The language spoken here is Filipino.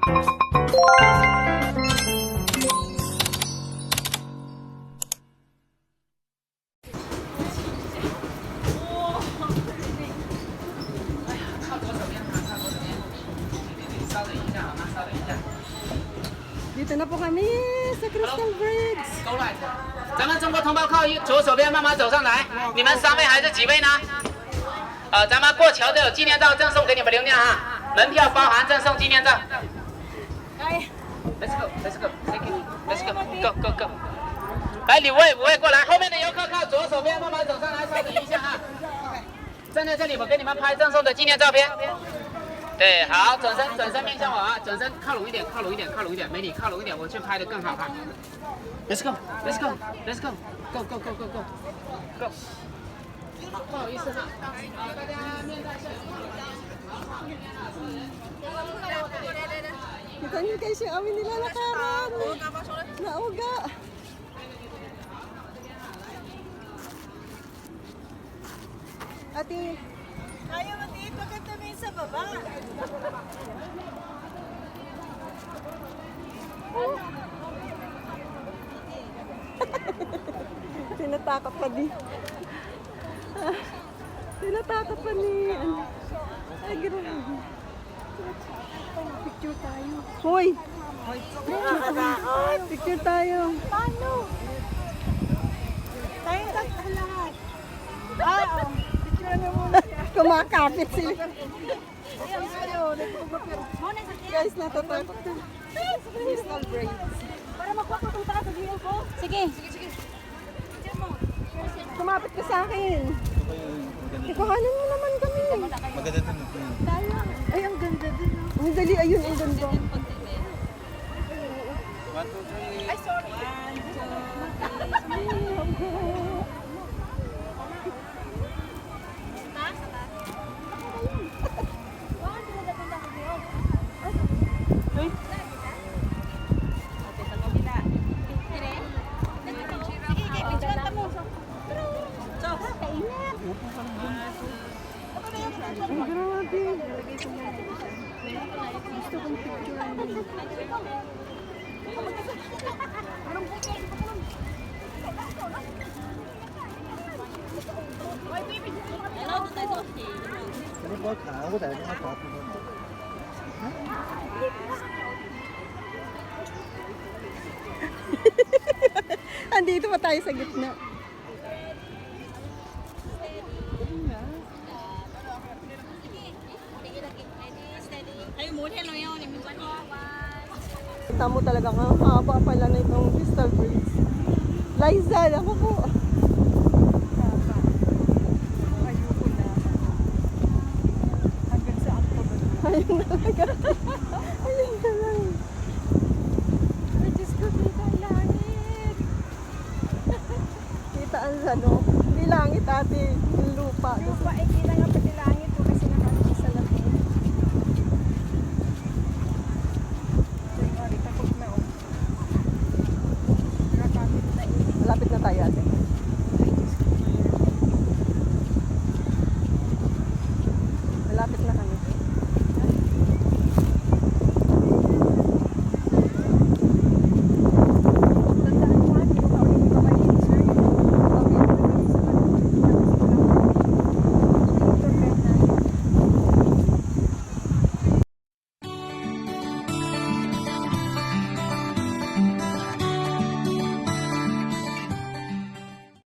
Dito na po kami sa Crystal Bridge. 咱们中国同胞靠左手边慢慢走上来。你们3位还是几位呢？咱们过桥都有纪念照赠送给你们留念哈，门票包含赠送纪念照。Let's go, let's go, thank you, let's go, go go go。来，5位过来，后面的游客靠左手边慢慢走上来，稍等一下哈。站在这里，我给你们拍赠送的纪念照片。对，好，转身面向我啊，转身靠拢一点，靠拢一点，靠拢一点，美女靠拢一点，我去拍的更好哈。Let's go, let's go, let's go, go go go go go go。不好意思哈，好，大家面带笑容。 Kita niyo guys yung amin nilalakaran. Nauga. Ate, Ayaw mo dito ka tabi sa baba. tinatakot pa di. Tinatakot pa ni. Ay, grabe. Picture tayo. Hoy! Picture tayo. Paano? Tayo lahat. Picture na muna siya. Kumakapit sila. Guys, natatakot na. Crystal Bridge. Para magpapapunta ka sa video ko. Sige. Kumapit ka sa akin. Ikuhanan mo naman kami. Maganda din. Ay, ang ganda din. Ang dali, ayun, ang ganda. Ay, sorry. Ang grabe. Gusto kong picture. Cái bó thảo có thể nó cọp được. Andito pa tayo sa gitna. Kita mo talaga nga, haba pala na itong Crystal Bridge. Liza, ako po. Ayoko na. Hanggang sa ako ba? Ayun talaga.